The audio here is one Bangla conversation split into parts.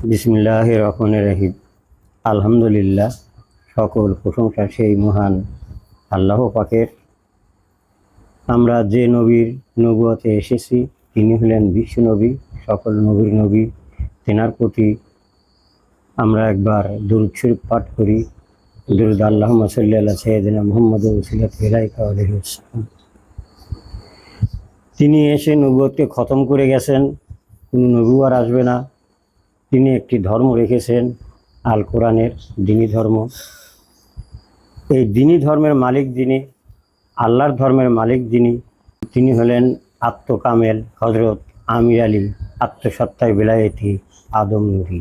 বিসমিল্লাহির রহমানির রহিম। আলহামদুলিল্লাহ, সকল প্রশংসা সেই মহান আল্লাহ পাকের। আমরা যে নবীর নবুয়তে এসেছি তিনি হলেন বিশ্ব নবী, সকল নবীর নবী। তেনার প্রতি আমরা একবার দুরূদ শরীফ পাঠ করি। দুরূদ আল্লাহুম্মা সাল্লি আলা সাইয়্যিদিনা মুহাম্মাদিন ওয়াসিলাতু ইলাইকা ওয়া আলিহি ওয়াসাল্লাম। তিনি এসে নবুয়তকে খতম করে গেছেন, কোনো নবী আর আসবে না। তিনি একটি ধর্ম রেখেছেন, আল কোরআনের দ্বীনি ধর্ম। এই দ্বীনি ধর্মের মালিক যিনি, আল্লাহর ধর্মের মালিক যিনি, তিনি হলেন আত্মকামেল হজরত আমির আলী আত্মসত্তায় বেলায়েতি আদম নূরী।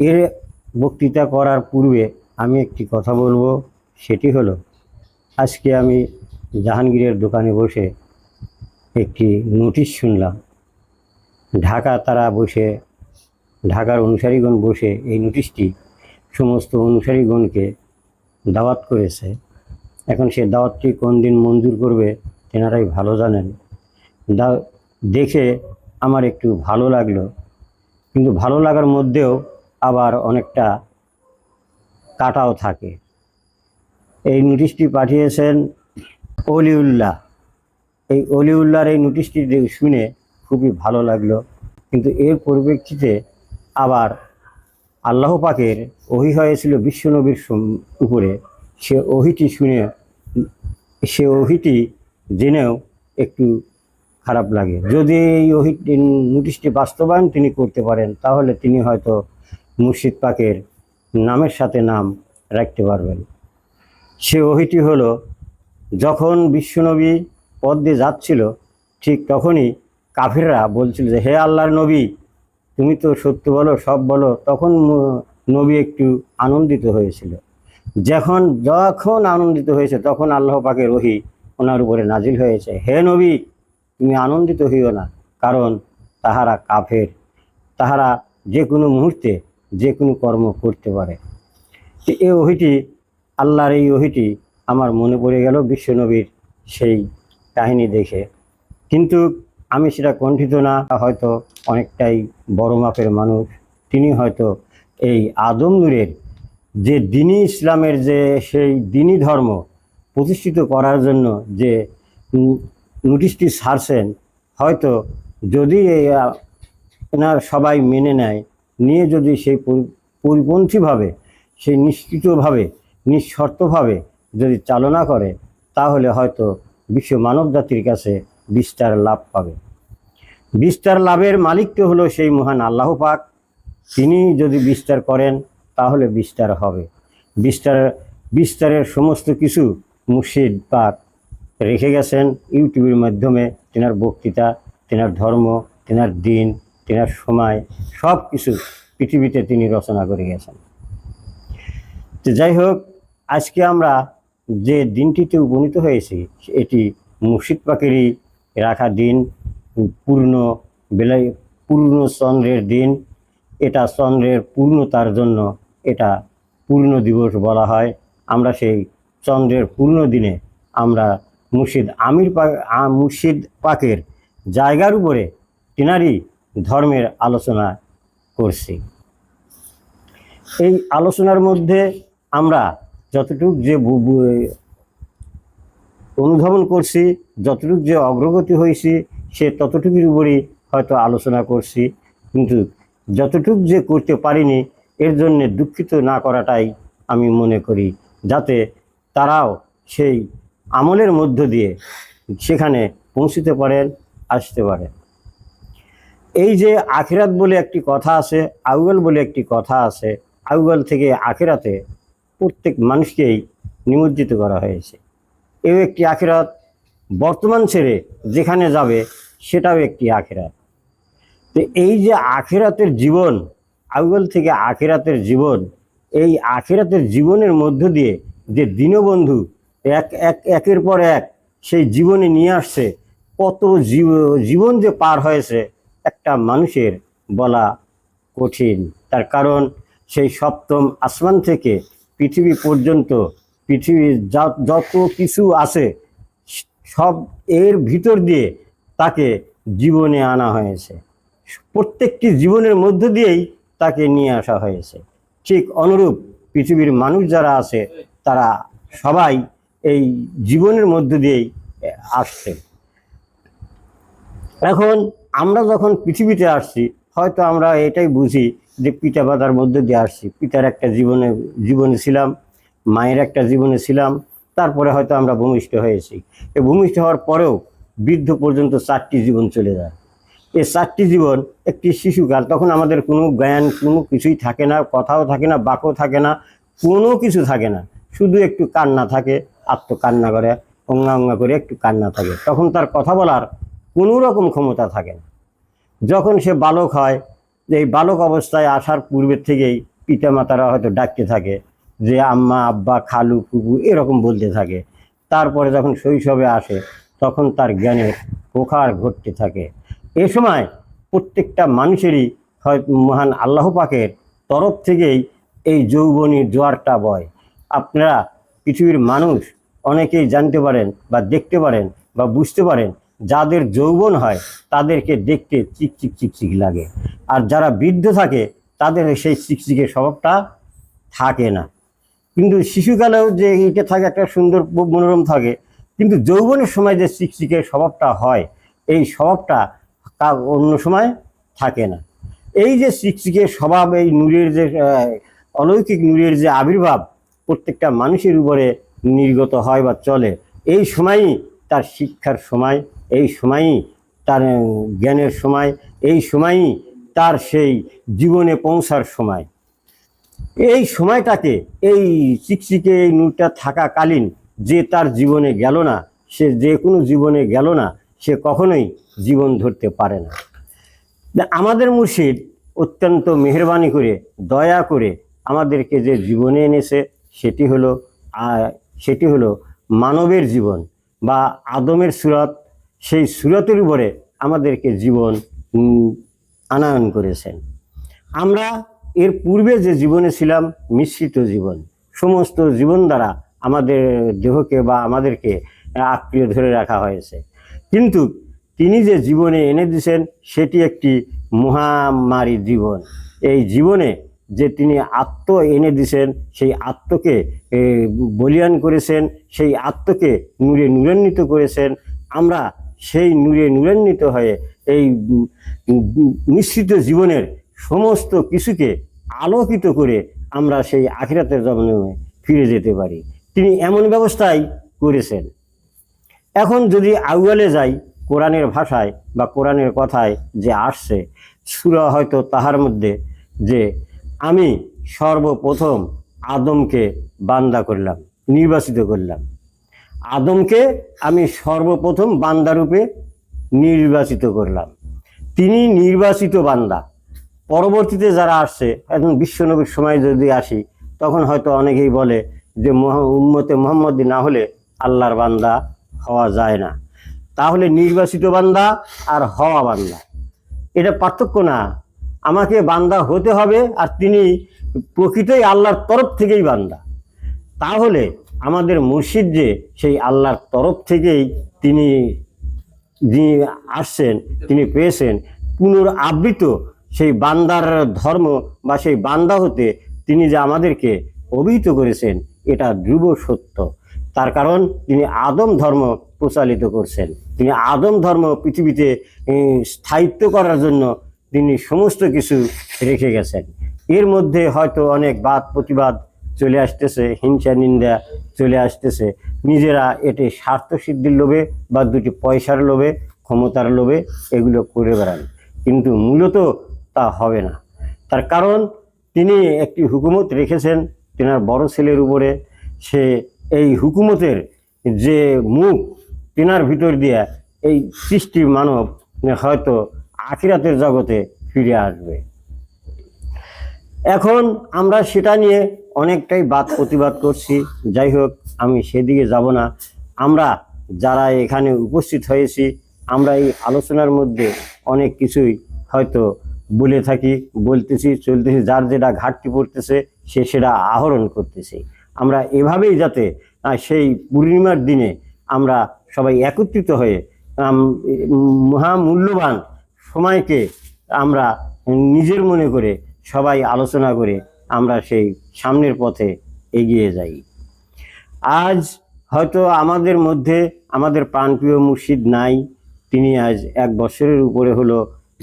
এর বক্তৃতা করার পূর্বে আমি একটি কথা বলবো, সেটি হলো আজকে আমি জাহাঙ্গীরের দোকানে বসে একটি নোটিশ শুনলাম। ঢাকার অনুসারীগণ বসে এই নোটিশটি সমস্ত অনুসারীগণকে দাওয়াত করেছে। এখন সে দাওয়াতটি কোন দিন মঞ্জুর করবে তেনারাই ভালো জানেন। দেখে আমার একটু ভালো লাগলো, কিন্তু ভালো লাগার মধ্যেও আবার অনেকটা কাটাও থাকে। এই নোটিশটি পাঠিয়েছেন অলিউল্লাহ। এই অলিউল্লাহর এই নোটিশটি শুনে খুবই ভালো লাগলো, কিন্তু এর পরিপ্রেক্ষিতে আবার আল্লাহ পাকের ওহী হয়েছিল বিশ্বনবীর উপরে। সে ওহীটি জেনেও একটু খারাপ লাগে। যদি এই নোটিশটি বাস্তবায়ন তিনি করতে পারেন, তাহলে তিনি হয়তো মুর্শিদ পাকের নামের সাথে নাম রাখতে পারবেন। সে ওহীটি হলো, যখন বিশ্বনবী পথ দিয়ে যাচ্ছিল ঠিক তখনই কাফিররা বলছিল যে, হে আল্লাহর নবী, তুমি তো সত্য বলো, সব বলো। তখন নবী একটু আনন্দিত হয়েছিল। যখন আনন্দিত হয়েছে তখন আল্লাহ পাকের ওহী ওনার উপরে নাজিল হয়েছে, হে নবী, তুমি আনন্দিত হইও না, কারণ তাহারা কাফের, তাহারা যে কোনো মুহূর্তে যে কোনো কর্ম করতে পারে। এই ওহীটি, আল্লাহর এই ওহীটি আমার মনে পড়ে গেল বিশ্বনবীর সেই কাহিনী দেখে। কিন্তু আমি সেটা কণ্ঠিত না, হয়তো অনেকটাই বড় মাপের মানুষ। তিনি হয়তো এই আদম নূরের যে দ্বীনি ইসলামের যে সেই দ্বীনি ধর্ম প্রতিষ্ঠিত করার জন্য যে নোটিশটি ছাড়ছেন, হয়তো যদি এনার সবাই মেনে নেয়, নিয়ে যদি সেই পরিপন্থীভাবে, সেই নিশ্চিতভাবে, নিঃশর্তভাবে যদি চালনা করে, তাহলে হয়তো বিশ্ব মানব জাতির কাছে বিস্তার লাভ পাবে। বিস্তার লাভের মালিক তো হলো সেই মহান আল্লাহ পাক। তিনি যদি বিস্তার করেন তাহলে বিস্তার হবে। বিস্তারের সমস্ত কিছু মুর্শিদ পাক রেখে গেছেন ইউটিউবের মাধ্যমে। তেনার বক্তৃতা, তেনার ধর্ম, তেনার দিন, তেনার সময়, সব কিছু পৃথিবীতে তিনি রচনা করে গেছেন। তো যাই হোক, আজকে আমরা যে দিনটিতে উপনীত হয়েছি এটি মুর্শিদ পাকেরই রাখা দিন, পূর্ণ চন্দ্রের দিন। এটা চন্দ্রের পূর্ণতার জন্য এটা পূর্ণ দিবস বলা হয়। আমরা সেই চন্দ্রের পূর্ণ দিনে আমরা মুর্শিদ পাকের জায়গার উপরে তিনারই ধর্মের আলোচনা করছি। এই আলোচনার মধ্যে আমরা যতটুকু যে অনুধাবন করছি, যতটুকু যে অগ্রগতি হয়েছি, সে ততটুকুর উপরই হয়তো আলোচনা করছি। কিন্তু যতটুকু যে করতে পারিনি, এর জন্যে দুঃখিত না করাটাই আমি মনে করি, যাতে তারাও সেই আমলের মধ্য দিয়ে সেখানে পৌঁছতে পারেন, আসতে পারেন। এই যে আখিরাত বলে একটি কথা আছে, আউয়াল বলে একটি কথা আছে, আউয়াল থেকে আখিরাতে প্রত্যেক মানুষকেই নিমজ্জিত করা হয়েছে। এও একটি আখিরাত। বর্তমান ছেড়ে যেখানে যাবে সেটাও একটি আখিরাত। তো এই যে আখিরাতের জীবন, আউয়াল থেকে আখিরাতের জীবন, এই আখিরাতের জীবনের মধ্য দিয়ে যে দীনবন্ধু একের পর এক সেই জীবনে নিয়ে আসছে, কত জীবন যে পার হয়েছে একটা মানুষের বলা কঠিন। তার কারণ সেই সপ্তম আসমান থেকে পৃথিবী পর্যন্ত, পৃথিবীর যত কিছু আছে সব এর ভিতর দিয়ে তাকে জীবনে আনা হয়েছে। প্রত্যেকটি জীবনের মধ্য দিয়েই তাকে নিয়ে আসা হয়েছে। ঠিক অনুরূপ পৃথিবীর মানুষ যারা আছে তারা সবাই এই জীবনের মধ্য দিয়েই আসছে। এখন আমরা যখন পৃথিবীতে আসছি, হয়তো আমরা এটাই বুঝি যে পিতা মাতার মধ্যে দিয়ে আসছি, পিতার একটা জীবনে ছিলাম, মায়ের একটা জীবনে ছিলাম, তারপরে হয়তো আমরা ভূমিষ্ঠ হয়েছি। এই ভূমিষ্ঠ হওয়ার পরেও বৃদ্ধ পর্যন্ত 4টি জীবন চলে যায়। এই 4টি জীবন একটি শিশুকাল, তখন আমাদের কোনো জ্ঞান কোনো কিছুই থাকে না, কথাও থাকে না, বাক্যও থাকে না, কোনো কিছু থাকে না, শুধু একটু কান্না থাকে, আত্মকান্না করে, অঙ্গা অঙ্গা করে একটু কান্না থাকে। তখন তার কথা বলার কোনো রকম ক্ষমতা থাকে না। যখন সে বালক হয়, এই বালক অবস্থায় আসার পূর্বের থেকেই পিতামাতারা হয়তো ডাকতে থাকে যে আম্মা, আব্বা, খালু, ফুফু এরকম বলতে থাকে। তারপরে যখন শৈশবে আসে তখন তার জ্ঞানের প্রখার ঘটতে থাকে। এ সময় প্রত্যেকটা মানুষেরই হয়তো মহান আল্লাহ পাকের তরফ থেকেই এই যৌবনী জোয়ারটা বয়। আপনারা পৃথিবীর মানুষ অনেকেই জানতে পারেন বা দেখতে পারেন বা বুঝতে পারেন, যাদের যৌবন হয় তাদেরকে দেখতে চিকচিক চিকচিক লাগে, আর যারা বৃদ্ধ থাকে তাদের সেই চিকচিকে স্বভাবটা থাকে না। কিন্তু শিশুকালেও যে এটা থাকে একটা সুন্দর মনোরম থাকে, কিন্তু যৌবনের সময় যে চিকচিকে স্বভাবটা হয়, এই স্বভাবটা অন্য সময় থাকে না। এই যে চিকচিকে স্বভাব, এই নূরের যে অলৌকিক নূরের যে আবির্ভাব প্রত্যেকটা মানুষের উপরে নির্গত হয় বা চলে, এই সময়ই তার শিক্ষার সময়, এই সময়ই তার জ্ঞানের সময়, এই সময়ই তার সেই জীবনে পৌঁছার সময়। এই সময়টাকে, এই চিকচিকে এই নূরটা থাকাকালীন যে তার জীবনে গেল না, সে যে কোনো জীবনে গেল না, সে কখনোই জীবন ধরতে পারে না। আমাদের মুর্শিদ অত্যন্ত মেহেরবানি করে, দয়া করে আমাদেরকে যে জীবনে এনেছে সেটি হলো মানবের জীবন বা আদমের সুরত। সেই সুরতের উপরে আমাদেরকে জীবন আনয়ন করেছেন। আমরা এর পূর্বে যে জীবনে ছিলাম মিশ্রিত জীবন, সমস্ত জীবন দ্বারা আমাদের দেহকে বা আমাদেরকে আঁকড়ে ধরে রাখা হয়েছে। কিন্তু তিনি যে জীবনে এনে দিয়েছেন সেটি একটি মহামারী জীবন। এই জীবনে যে তিনি আত্ম এনে দিয়েছেন, সেই আত্মকে বলিয়ান করেছেন, সেই আত্মকে নূরে নূরান্বিত করেছেন। আমরা সেই নূরে নূরান্বিত হয়ে এই মিশ্রিত জীবনের সমস্ত কিছুকে আলোকিত করে আমরা সেই আখিরাতের জগতে ফিরে যেতে পারি। তিনি এমন ব্যবস্থাই করেছেন। এখন যদি আউয়ালে যাই, কোরআনের ভাষায় বা কোরআনের কথায় যে আসছে, সূরা হয়তো তাহার মধ্যে যে আমি সর্বপ্রথম আদমকে বান্দা করলাম, নির্বাচিত করলাম। আদমকে আমি সর্বপ্রথম বান্দারূপে নির্বাচিত করলাম। তিনি নির্বাচিত বান্দা। পরবর্তীতে যারা আসছে, এখন বিশ্বনবীর সময় যদি আসি, তখন হয়তো অনেকেই বলে যে উম্মতে মুহাম্মদী না হলে আল্লাহর বান্দা হওয়া যায় না। তাহলে নির্বাচিত বান্দা আর হওয়া বান্দা এটা পার্থক্য না। আমাকে বান্দা হতে হবে, আর তিনি প্রকৃতই আল্লাহর তরফ থেকেই বান্দা। তাহলে আমাদের মুর্শিদ যে সেই আল্লাহর তরফ থেকেই তিনি যিনি আসছেন, তিনি পেয়েছেন পুনরাবৃত সেই বান্দার ধর্ম বা সেই বান্দা হতে তিনি যে আমাদেরকে অভিহিত করেছেন, এটা ধ্রুব সত্য। তার কারণ তিনি আদম ধর্ম প্রচালিত করছেন। তিনি আদম ধর্ম পৃথিবীতে স্থায়িত্ব করার জন্য তিনি সমস্ত কিছু রেখে গেছেন। এর মধ্যে হয়তো অনেক বাদ প্রতিবাদ চলে আসতেছে, হিংসা নিন্দা চলে আসতেছে। নিজেরা এটি স্বার্থ সিদ্ধির লোভে বা দুটি পয়সার লোভে, ক্ষমতার লোভে এগুলো করে বেড়ান, কিন্তু মূলত তা হবে না। তার কারণ তিনি একটি হুকুমত রেখেছেন তেনার বড় ছেলের উপরে। সে এই হুকুমতের যে মুখ, তেনার ভিতর দিয়ে এই সৃষ্টি মানব হয়তো আখিরাতের জগতে ফিরে আসবে। এখন আমরা সেটা নিয়ে অনেকটাই বাদ প্রতিবাদ করছি। যাই হোক, আমি সেদিকে যাব না। আমরা যারা এখানে উপস্থিত হয়েছি, আমরা এই আলোচনার মধ্যে অনেক কিছুই হয়তো বলে থাকি, বলতেছি, চলতেছি, যার যেটা ঘাটতি পড়তেছে সে সেটা আহরণ করতেছি। আমরা এভাবেই যাতে সেই পূর্ণিমার দিনে আমরা সবাই একত্রিত হয়ে মহামূল্যবান সময়কে আমরা নিজের মনে করে সবাই আলোচনা করে আমরা সেই সামনের পথে এগিয়ে যাই। আজ হয়তো আমাদের মধ্যে আমাদের প্রাণপ্রিয় মুর্শিদ নাই, তিনি আজ 1 বছরের উপরে হলো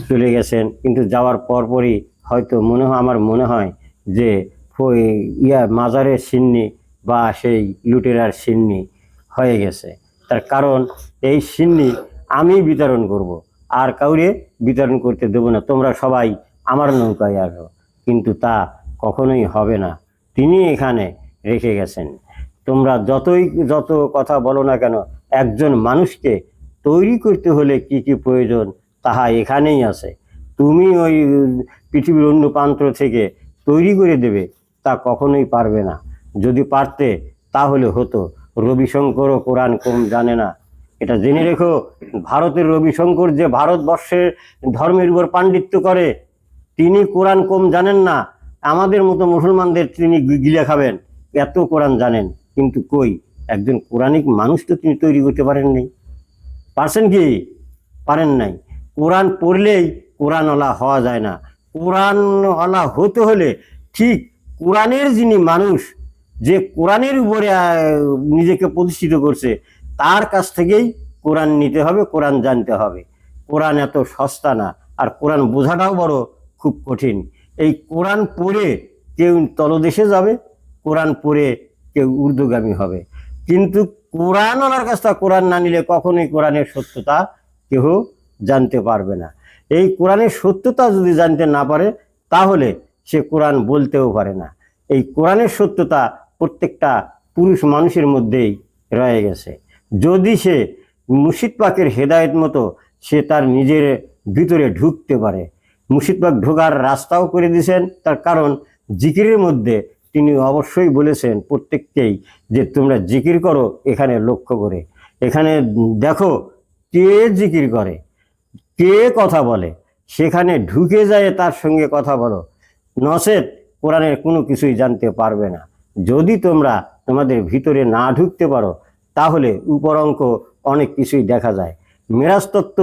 চলে গেছেন, কিন্তু যাওয়ার পরপরই হয়তো আমার মনে হয় যে মাজারের সিন্নি বা সেই লুটেরার সিন্নি হয়ে গেছে। তার কারণ এই সিন্নি আমি বিতরণ করব, আর কাউরে বিতরণ করতে দেবো না, তোমরা সবাই আমার নৌকায় আসো, কিন্তু তা কখনোই হবে না। তিনি এখানে রেখে গেছেন। তোমরা যত কথা বলো না কেন, একজন মানুষকে তৈরি করতে হলে কি কি প্রয়োজন তাহা এখানেই আছে। তুমি ওই পৃথিবীর অন্য প্রান্ত থেকে তৈরি করে দেবে তা কখনোই পারবে না। যদি পারতে তাহলে হতো। রবিশঙ্করও কোরআন কম জানে না, এটা জেনে রেখো। ভারতের রবিশঙ্কর যে ভারতবর্ষের ধর্মের উপর পাণ্ডিত্য করে, তিনি কোরআন কম জানেন না। আমাদের মতো মুসলমানদের তিনি গিলে খাবেন, এত কোরআন জানেন, কিন্তু কই একজন কোরআনিক মানুষ তো তিনি তৈরি করতে পারেননি। পারছেন কি? পারেন নাই। কোরআন পড়লেই কোরআনওয়ালা হওয়া যায় না। কোরআনওয়ালা হতে হলে ঠিক কোরআনের যিনি মানুষ, যে কোরআনের উপরে নিজেকে প্রতিষ্ঠিত করছে, তার কাছ থেকেই কোরআন নিতে হবে, কোরআন জানতে হবে। কোরআন এত সস্তা না, আর কোরআন বোঝাটাও বড় খুব কঠিন। এই কোরআন পড়ে কেউ তলদেশে যাবে, কোরআন পড়ে কেউ ঊর্ধ্বগামী হবে, কিন্তু কোরআনওয়ালার কাছ থেকে কোরআন না নিলে কখনোই কোরআনের সত্যতা কেউ জানতে পারবে না। এই কোরআনের সত্যতা যদি জানতে না পারে তাহলে সে কোরআন বলতেও পারে না। এই কোরআনের সত্যতা প্রত্যেকটা পুরুষ মানুষের মধ্যেই রয়ে গেছে। যদি সে মুর্শিদ পাকের হেদায়েত মতো সে তার নিজের ভিতরে ঢুকতে পারে, মুর্শিদ পাক ঢোকার রাস্তাও করে দিয়েছেন। তার কারণ জিকিরের মধ্যে তিনি অবশ্যই বলেছেন প্রত্যেককেই যে তোমরা জিকির করো এখানে লক্ষ্য করে, এখানে দেখো কে জিকির করে, কে কথা বলে, সেখানে ঢুকে যায় তার সঙ্গে কথা বলো, নচেত কোরআনের কোনো কিছুই জানতে পারবে না। যদি তোমরা তোমাদের ভিতরে না ঢুকতে পারো তাহলে উপরঙ্ক অনেক কিছুই দেখা যায়। মেরাজ তত্ত্ব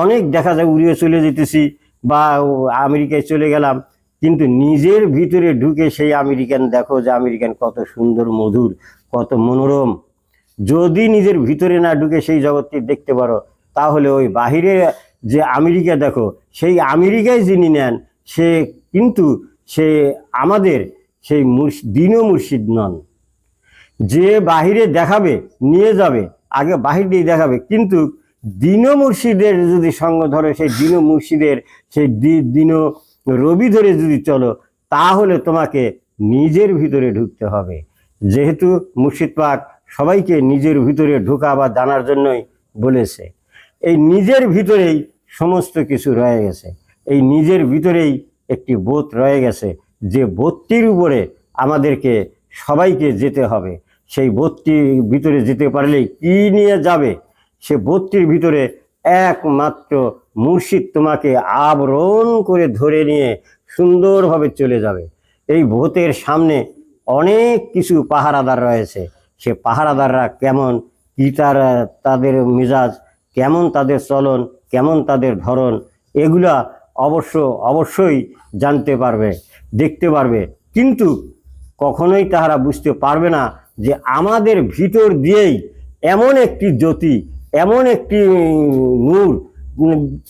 অনেক দেখা যায়, উড়িয়ে চলে যেতেছি বা আমেরিকায় চলে গেলাম, কিন্তু নিজের ভিতরে ঢুকে সেই আমেরিকান দেখো যে আমেরিকান কত সুন্দর, মধুর, কত মনোরম। যদি নিজের ভিতরে না ঢুকে সেই জগৎটি দেখতে পারো তাহলে ওই বাহিরে যে আমেরিকা দেখো, সেই আমেরিকায় যিনি নেন সে কিন্তু সে আমাদের সেই দিনও মুর্শিদ নন। যে বাহিরে দেখাবে নিয়ে যাবে, আগে বাহির দিয়ে দেখাবে, কিন্তু দিনও মুর্শিদের যদি সঙ্গ ধরে, সেই দিনও মুর্শিদের সেই দিনও রবি ধরে যদি চলো, তাহলে তোমাকে নিজের ভিতরে ঢুকতে হবে। যেহেতু মুর্শিদ পাক সবাইকে নিজের ভিতরে ঢোকা বা জানার জন্যই বলেছে। এই নিজের ভিতরেই সমস্ত কিছু রয়ে গেছে। এই নিজের ভিতরেই একটি বোধ রয়ে গেছে, যে বোধটির উপরে আমাদেরকে সবাইকে যেতে হবে। সেই বোধটির ভিতরে যেতে পারলেই কি নিয়ে যাবে? সে বোধটির ভিতরে একমাত্র মুর্শিদ তোমাকে আবরণ করে ধরে নিয়ে সুন্দরভাবে চলে যাবে। এই বোধের সামনে অনেক কিছু পাহারাদার রয়েছে। সে পাহারাদাররা কেমন, কি তাদের মেজাজ কেমন, তাদের চলন কেমন, তাদের ধরন, এগুলা অবশ্যই জানতে পারবে, দেখতে পারবে, কিন্তু কখনোই তাহারা বুঝতে পারবে না যে আমাদের ভিতর দিয়েই এমন একটি জ্যোতি, এমন একটি নূর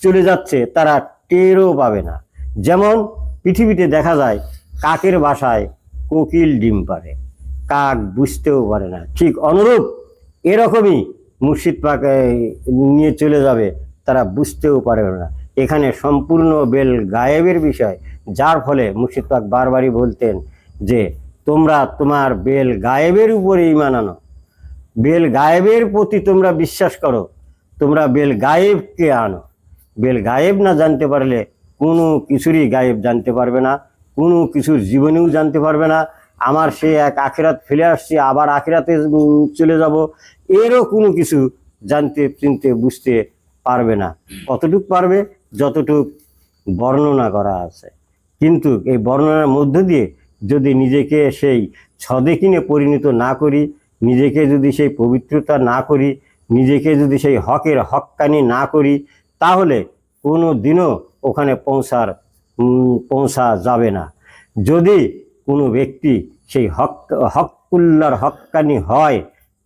চলে যাচ্ছে, তারা টেরও পাবে না। যেমন পৃথিবীতে দেখা যায় কাকের বাসায় কোকিল ডিম পারে, কাক বুঝতেও পারে না, ঠিক অনুরূপ এরকমই মুর্শিদ পাক নিয়ে চলে যাবে, তারা বুঝতেও পারবে না। এখানে সম্পূর্ণ বেল গায়েবের বিষয়, যার ফলে মুর্শিদ পাক বারবারই বলতেন যে তোমরা তোমার বেল গায়েবের উপরে ঈমান আনো, বেল গায়েবের প্রতি তোমরা বিশ্বাস করো, তোমরা বেল গায়েবকে আনো। বেল গায়েব না জানতে পারলে কোনো কিছুরই গায়েব জানতে পারবে না, কোনো কিছুর জীবনেও জানতে পারবে না। আমার সে এক আখিরাত ফেলে আসছি, আবার আখিরাতে চলে যাব, এরও কোনো কিছু জানতে, চিনতে, বুঝতে পারবে না। কতটুক পারবে? যতটুক বর্ণনা করা আছে। কিন্তু এই বর্ণনার মধ্য দিয়ে যদি নিজেকে সেই ছদেকিনে পরিণত না করি, নিজেকে যদি সেই পবিত্রতা না করি, নিজেকে যদি সেই হকের হক্কানি না করি, তাহলে কোনো দিনও ওখানে পৌঁছা যাবে না। যদি কোনো ব্যক্তি সেই হক্কুল্লার হক্কানি হয়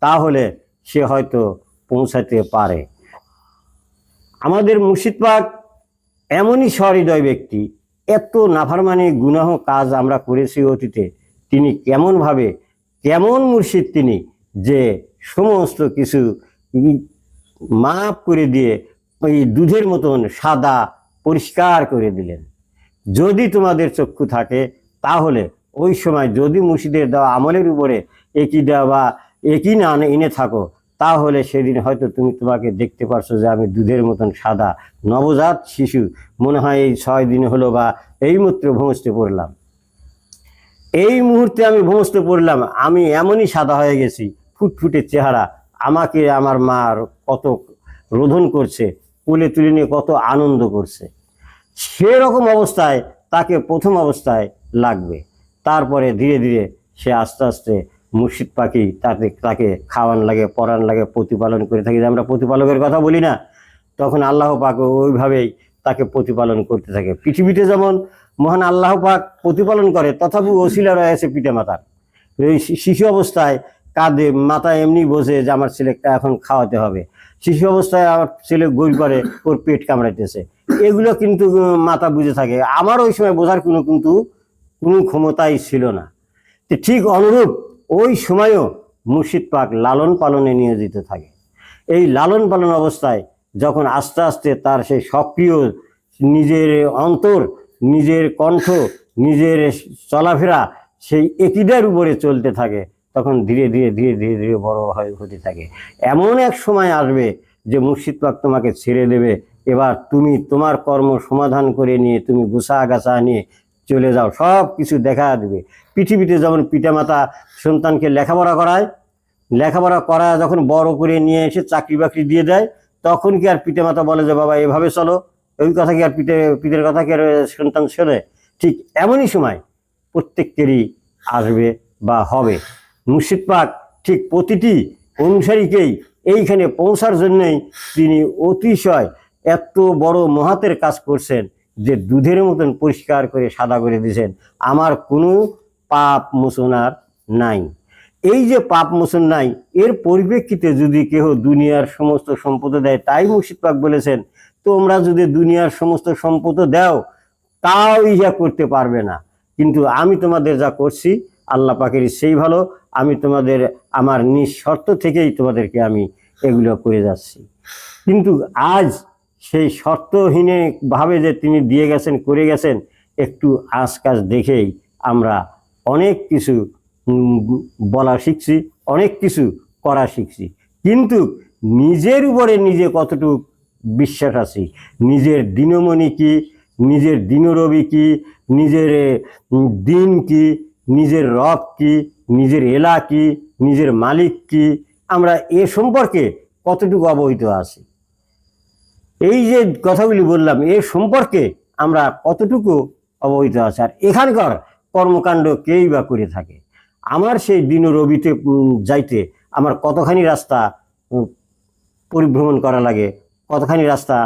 তাহলে সে হয়তো পৌঁছাতে পারে। আমাদের মুর্শিদ পাক এমনই সহৃদয় ব্যক্তি, এত নাফরমানি গুনাহ কাজ আমরা করেছি অতীতে, তিনি কেমন মুর্শিদ তিনি, যে সমস্ত কিছু মাফ করে দিয়ে ওই দুধের মতন সাদা পরিষ্কার করে দিলেন। যদি তোমাদের চক্ষু থাকে তাহলে ওই সময় যদি মুর্শিদের দেওয়া আমলের উপরে একই দেওয়া বা একই না এনে থাকো, তাহলে সেদিন হয়তো তোমাকে দেখতে পারছো যে আমি দুধের মতন সাদা নবজাত শিশু, মনে হয় এই 6 দিন হলো বা এইমাত্র ভূমস্থে পড়লাম, এই মুহূর্তে আমি ভূমস্থে পড়লাম, আমি এমনই সাদা হয়ে গেছি, ফুটফুটে চেহারা। আমাকে আমার মা কত রোধন করছে, কোলে তুলে নিয়ে কত আনন্দ করছে। সেরকম অবস্থায় তাকে প্রথম অবস্থায় লাগবে, তারপরে ধীরে ধীরে সে আস্তে আস্তে মুর্শিদ পাখি তাকে খাওয়ান লাগে, পরান লাগে, প্রতিপালন করে থাকি। যে আমরা প্রতিপালকের কথা বলি না, তখন আল্লাহ পাক ওইভাবেই তাকে প্রতিপালন করতে থাকে। পৃথিবীতে যেমন মহান আল্লাহ পাক প্রতিপালন করে, তথাপি ওসিলা রয়েছে পিতা মাতার। এই শিশু অবস্থায় কাঁদে, মাথায় এমনি বোঝে যে আমার ছেলেটা এখন খাওয়াতে হবে। শিশু অবস্থায় আমার ছেলে গোল করে, ওর পেট কামড়াইতেছে, এগুলো কিন্তু মাথা বুঝে থাকে। আমার ওই সময় বোঝার কোনো ক্ষমতাই ছিল না। ঠিক অনুরূপ ওই সময়ও মুর্শিদ পাক লালন পালনে নিয়োজিত থাকে। এই লালন পালন অবস্থায় যখন আস্তে আস্তে তার সেই সক্রিয় নিজের অন্তর, নিজের কণ্ঠ, নিজের চলাফেরা সেই একইদার উপরে চলতে থাকে, তখন ধীরে ধীরে ধীরে ধীরে ধীরে বড় হতে থাকে। এমন এক সময় আসবে যে মুর্শিদ পাক তোমাকে ছেড়ে দেবে, এবার তুমি তোমার কর্ম সমাধান করে নিয়ে তুমি গাছা নিয়ে চলে যাও, সব কিছু দেখা দেবে। পৃথিবীতে যেমন পিতামাতা সন্তানকে লেখাপড়া করায় যখন বড় করে নিয়ে এসে চাকরি বাকরি দিয়ে দেয়, তখন কি আর পিতামাতা বলে যে বাবা এভাবে চলো? ওই কথা কি আর পিতার কথা কি আর সন্তান শোনে? ঠিক এমনই সময় প্রত্যেকেরই আসবে বা হবে। মুর্শিদ পাক ঠিক প্রতিটি অনুসারীকেই এইখানে পৌঁছার জন্যই তিনি অতিশয় এত বড় মহাতের কাজ করছেন যে দুধের মতন পরিষ্কার করে সাদা করে দিয়েছেন। আমার কোনো পাপ মোচনার নাই। এই যে পাপ মোচন নাই, এর পরিপ্রেক্ষিতে যদি কেহ দুনিয়ার সমস্ত সম্পদ দেয়, তাই মুর্শিদ পাক বলেছেন তোমরা যদি দুনিয়ার সমস্ত সম্পদ দাও তাও ইহা করতে পারবে না, কিন্তু আমি তোমাদের যা করছি আল্লাহ পাকের সেই ভালো, আমি তোমাদের আমার নিঃশর্ত থেকেই তোমাদেরকে আমি এগুলো করে যাচ্ছি। কিন্তু আজ সেই শর্তহীন ভাবে যে তিনি দিয়ে গেছেন, করে গেছেন, একটু আজ কাজ দেখেই আমরা অনেক কিছু বলা শিখছি, অনেক কিছু করা শিখছি। কিন্তু নিজের উপরে নিজে কতটুকু বিশ্বাস আছি, নিজের দিনমণি কি, নিজের দিনরবি কি, নিজের দিন কি, নিজের রব কি, নিজের এলা কি, নিজের মালিক কি, আমরা এ সম্পর্কে কতটুকু অবহিত আছি? এই যে কথাগুলি বললাম, এ সম্পর্কে আমরা কতটুকু অবহিত আছি? আর এখানকার কর্মকাণ্ড কেই বা করে থাকে? আমার সেই দিন রবিতে যাইতে আমার কতখানি রাস্তা পরিভ্রমণ করা লাগে, কতখানি রাস্তা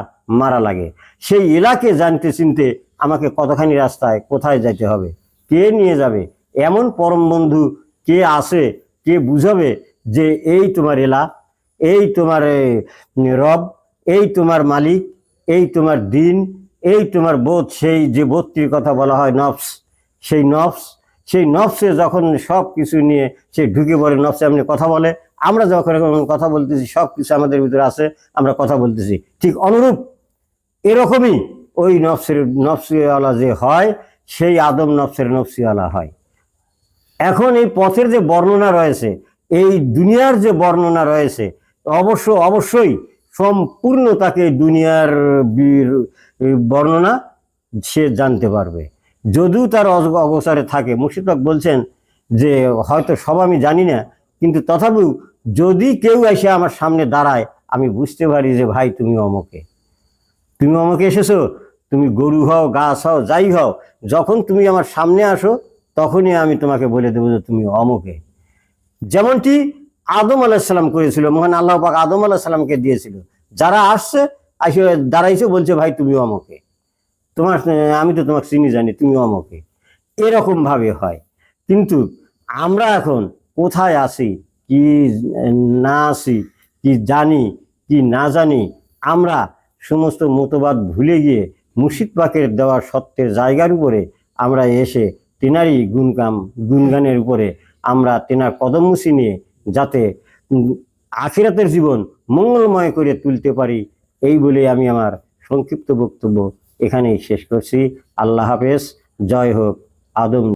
মারা লাগে, সেই এলাকে জানতে চিনতে আমাকে কতখানি রাস্তায় কোথায় যাইতে হবে, কে নিয়ে যাবে, এমন পরম বন্ধু কে আসে, কে বুঝাবে যে এই তোমার এলা, এই তোমার রব, এই তোমার মালিক, এই তোমার দিন, এই তোমার বোধ, সেই যে বোধটির কথা বলা হয় নফস, সেই নফসে যখন সব কিছু নিয়ে সে ঢুকে পড়ে, নফসে এমনি কথা বলে, আমরা যখন কথা বলতেছি সব কিছু আমাদের ভিতরে আছে, আমরা কথা বলতেছি। ঠিক অনুরূপ এরকমই ওই নফসিওয়ালা যে হয়, সেই আদম নফসের নফসিওয়ালা হয়। এখন এই পথের যে বর্ণনা রয়েছে, এই দুনিয়ার যে বর্ণনা রয়েছে, অবশ্যই সম্পূর্ণ তাকে দুনিয়ার বর্ণনা সে জানতে পারবে, যদিও তার অগোচরে থাকে। মুর্শিদ পাক বলছেন যে হয়তো সব আমি জানি না, কিন্তু তথাপিও যদি কেউ এসে আমার সামনে দাঁড়ায়, আমি বুঝতে পারি যে ভাই তুমি অমুকে এসেছো, তুমি গরু হও, গাছ হও, যাই হও, যখন তুমি আমার সামনে আসো তখনই আমি তোমাকে বলে দেবো যে তুমি অমুকে। যেমনটি আদম আলাইসাল্লাম করেছিল, মহান আল্লাহ পাক আদম আলাইসাল্লামকে দিয়েছিল, যারা আসছে দাঁড়াইছে বলছে ভাই তুমি অমুকে। তোমার আমি তো তোমাকে চিনি জানি, তুমি অমকে, এরকম ভাবে হয়। কিন্তু আমরা এখন কোথায় আছি, কি না আছি, কি জানি কি না জানি, আমরা সমস্ত মতবাদ ভুলে গিয়ে মুর্শিদ পাকের দেওয়া সত্যের জায়গার উপরে আমরা এসে তেনারই গুণগানের উপরে আমরা তেনার কদম মুছি নিয়ে যাতে আখিরাতের জীবন মঙ্গলময় করে তুলতে পারি, এই বলে আমি আমার সংক্ষিপ্ত বক্তব্য এখানেই শেষ করছি। আল্লাহ হাফেজ। জয় হোক আদম।